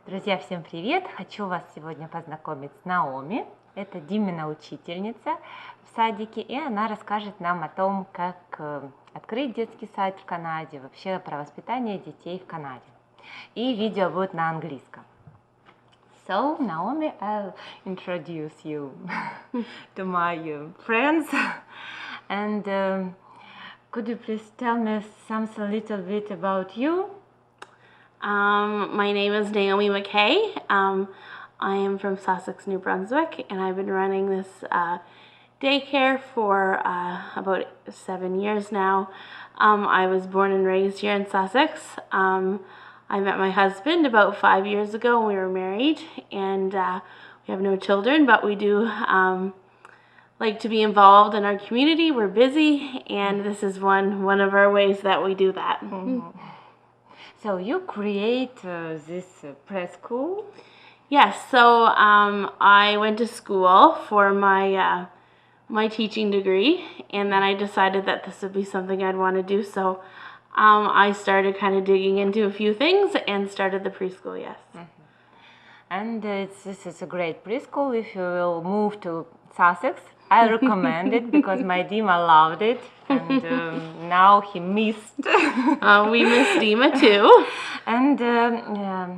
Друзья, всем привет! Хочу вас сегодня познакомить с Наоми. Это Димина учительница в садике, и она расскажет нам о том, как открыть детский сад в Канаде, вообще про воспитание детей в Канаде. И видео будет на английском. So, Naomi, I'll introduce you to my friends. And could you please tell me something a little bit about you? My name is Naomi McKay. I am from Sussex, New Brunswick, and I've been running this daycare for about 7 years now. I was born and raised here in Sussex. I met my husband about 5 years ago when we were married, and we have no children, but we do like to be involved in our community. We're busy, and this is one of our ways that we do that. Mm-hmm. So you create this preschool? Yes, so I went to school for my my teaching degree, and then I decided that this would be something I'd want to do. So I started kind of digging into a few things and started the preschool, yes. Mm-hmm. And this is a great preschool. If you will move to Sussex, I recommend it because my Dima loved it, and now he missed. We miss Dima too. And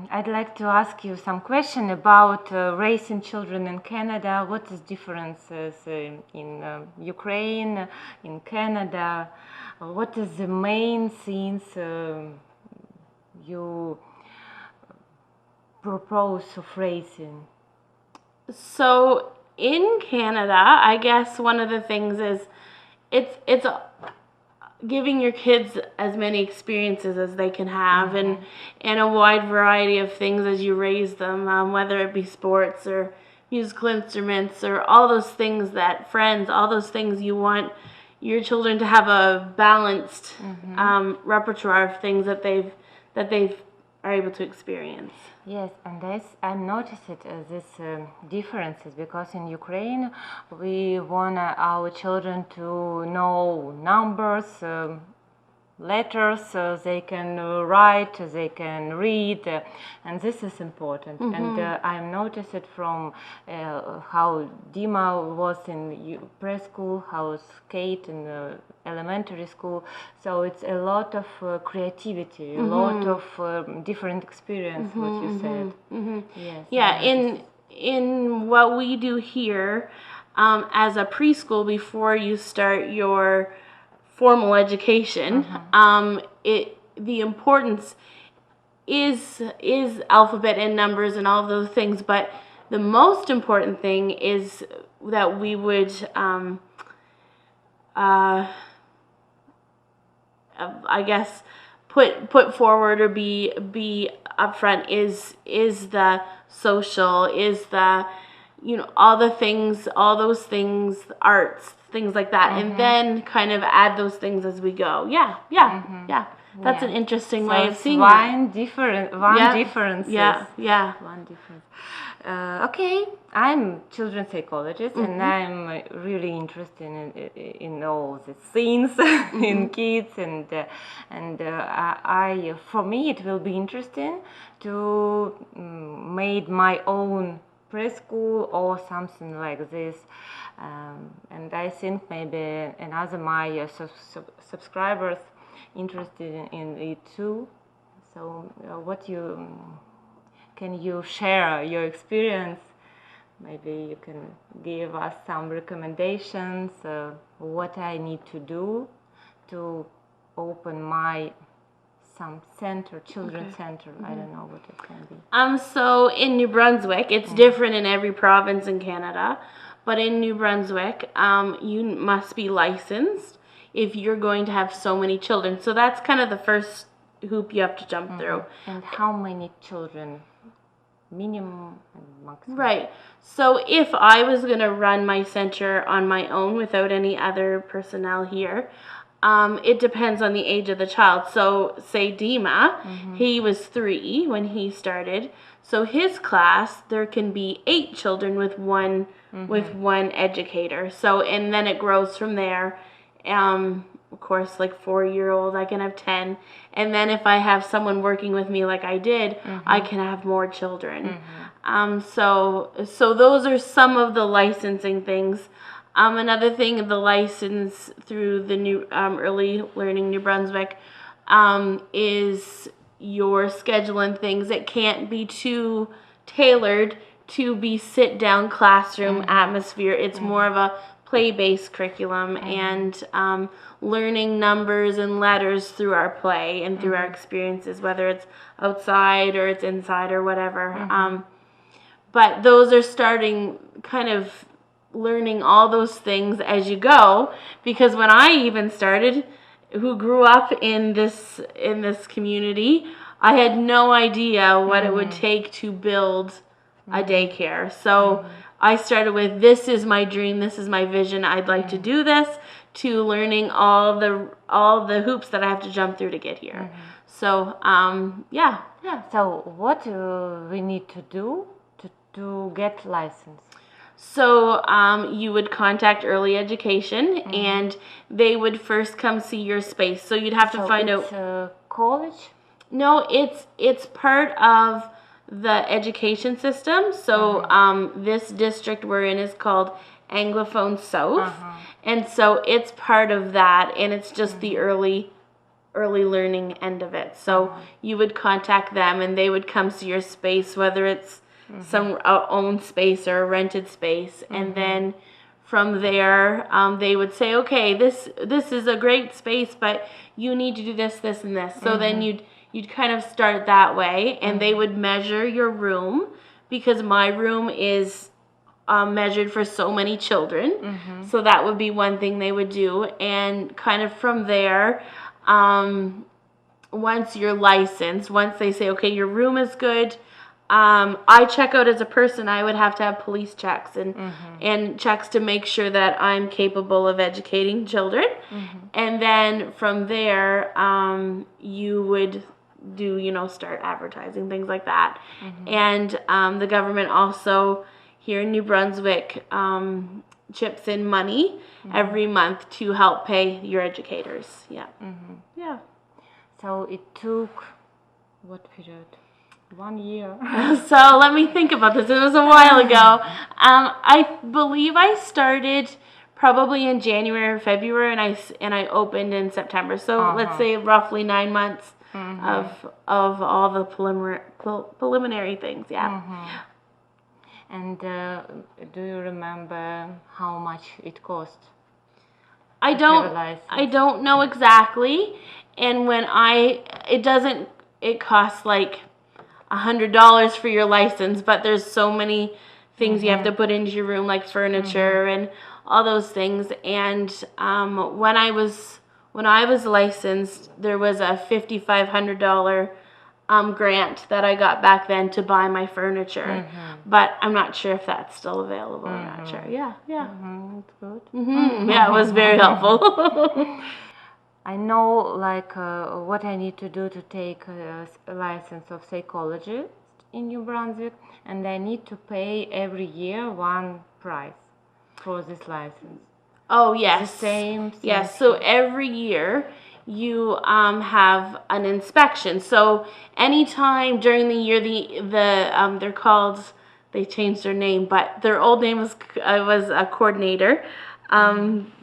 I'd like to ask you some question about raising children in Canada. What is differences in Ukraine, in Canada? What is the main things you propose of raising? So in Canada, I guess one of the things is it's giving your kids as many experiences as they can have, and a wide variety of things as you raise them, whether it be sports or musical instruments or all those things, that friends, all those things. You want your children to have a balanced repertoire of things that they are able to experience. Yes, and I noticed this differences because in Ukraine we want our children to know numbers, letters, so they can write, they can read, and this is important. And I noticed it from how Dima was in preschool, how Kate in elementary school. So it's a lot of creativity, a lot of different experience. What you said. Yes. Yeah. In what we do here, as a preschool, before you start your formal education, the importance is alphabet and numbers and all of those things, but the most important thing is that we would I guess put forward or be upfront is the social, is the all the things, all those things, arts, things like that, and then kind of add those things as we go. Yeah. That's an interesting way of seeing one it. difference. Yeah. One difference. Okay, I'm children's psychologist, and I'm really interested in all the things in kids, and for me it will be interesting to make my own preschool or something like this, and I think maybe another my subscribers interested in it too. So can you share your experience? Maybe you can give us some recommendations, what I need to do to open some center, children's center. I don't know what it can be. So in New Brunswick, it's different in every province in Canada, but in New Brunswick, you must be licensed if you're going to have so many children. So that's kind of the first hoop you have to jump through. And how many children? Minimum and maximum. Right. So if I was going to run my center on my own without any other personnel here, it depends on the age of the child. So say Dima, he was 3 when he started. So his class, there can be 8 children with one educator. So, and then it grows from there. of course, like 4-year-old, I can have 10. And then if I have someone working with me like I did, I can have more children. So those are some of the licensing things. Another thing, the license through the new Early Learning New Brunswick is your schedule and things. It can't be too tailored to be sit-down classroom atmosphere. It's more of a play-based curriculum and learning numbers and letters through our play and through our experiences, whether it's outside or it's inside or whatever. But those are starting kind of learning all those things as you go, because when I even started, who grew up in this community, I had no idea what it would take to build a daycare. So I started with, this is my dream, this is my vision, I'd like to do this, to learning all the hoops that I have to jump through to get here. So yeah. So what we need to do to get license? So you would contact early education, and they would first come see your space. So you'd have to find out. College? No, it's part of the education system. So this district we're in is called Anglophone South, and so it's part of that, and it's just the early learning end of it. So you would contact them, and they would come see your space, whether it's some owned space or a rented space, and then from there they would say, okay, this is a great space, but you need to do this, this, and this. So then you'd kind of start that way, and they would measure your room, because my room is measured for so many children. So that would be one thing they would do, and kind of from there, once you're licensed, once they say, okay, your room is good, I check out as a person. I would have to have police checks and checks to make sure that I'm capable of educating children. And then from there, you would do, start advertising, things like that. And the government also here in New Brunswick chips in money every month to help pay your educators. Yeah. So it took what period? 1 year. So let me think about this. It was a while ago. I believe I started probably in January or February, and I opened in September. So let's say roughly 9 months of all the preliminary things. Yeah. And do you remember how much it cost? I don't know exactly. And it costs like $100 for your license, but there's so many things you have to put into your room, like furniture and all those things. And when I was licensed, there was a $5,500 grant that I got back then to buy my furniture, but I'm not sure if that's still available. I'm not sure. Yeah. That's good. Yeah, it was very helpful. I know, like, what I need to do to take a license of psychologist in New Brunswick, and I need to pay every year one price for this license. Oh, yes. The same. Yes, so every year you have an inspection. So anytime during the year, they're called, they changed their name, but their old name was a coordinator.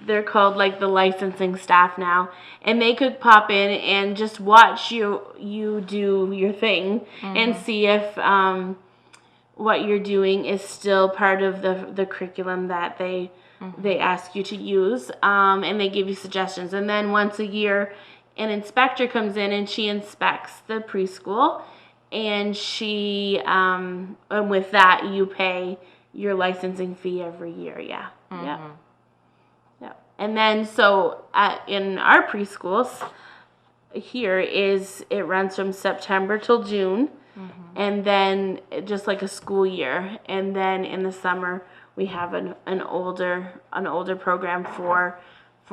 They're called like the licensing staff now, and they could pop in and just watch you do your thing and see if what you're doing is still part of the curriculum that they ask you to use, and they give you suggestions. And then once a year, an inspector comes in and she inspects the preschool, and and with that you pay your licensing fee every year. Yeah. And then so in our preschools here it runs from September till June, and then just like a school year, and then in the summer we have an older program for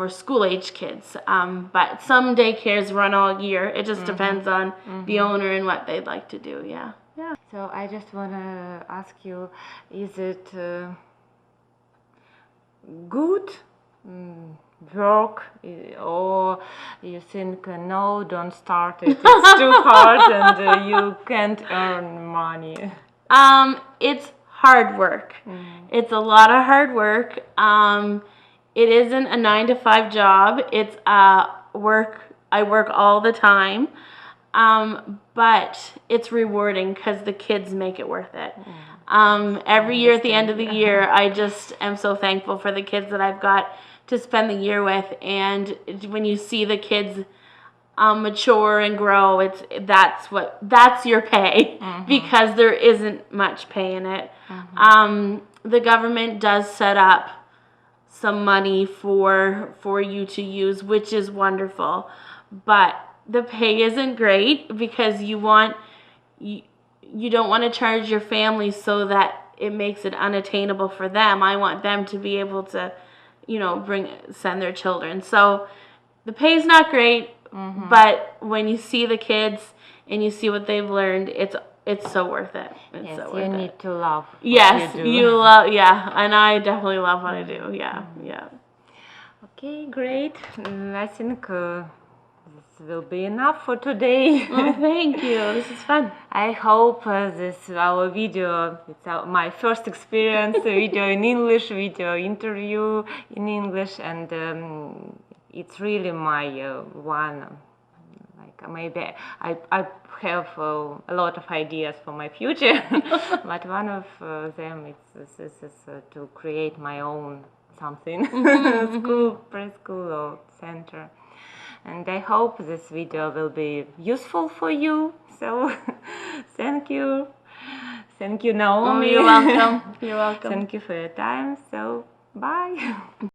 school age kids. But some daycares run all year. It just depends on the owner and what they'd like to do. Yeah. So I just want to ask you, is it good work, or you think no, don't start it, it's too hard and you can't earn money? It's hard work. It's a lot of hard work. It isn't a 9 to 5 job. It's work. I work all the time. But it's rewarding because the kids make it worth it. Every year at the end of the year, I just am so thankful for the kids that I've got to spend the year with. And when you see the kids mature and grow, that's your pay, because there isn't much pay in it. The government does set up some money for you to use, which is wonderful, but the pay isn't great because you don't want to charge your family so that it makes it unattainable for them. I want them to be able to, send their children. So the pay's not great, but when you see the kids and you see what they've learned, it's so worth it. Yes, you need to love what yes, you do. you love, yeah, and I definitely love what I do. Yeah. Okay, great. I think this will be enough for today. Oh, thank you. This is fun. I hope this our video, it's my first experience, video in English, video interview in English, and it's really my one. Like maybe I have a lot of ideas for my future, but one of them is to create my own something, school, preschool or center. And I hope this video will be useful for you. So thank you. Thank you, Naomi. Oh, you're welcome. You're welcome. Thank you for your time. So bye.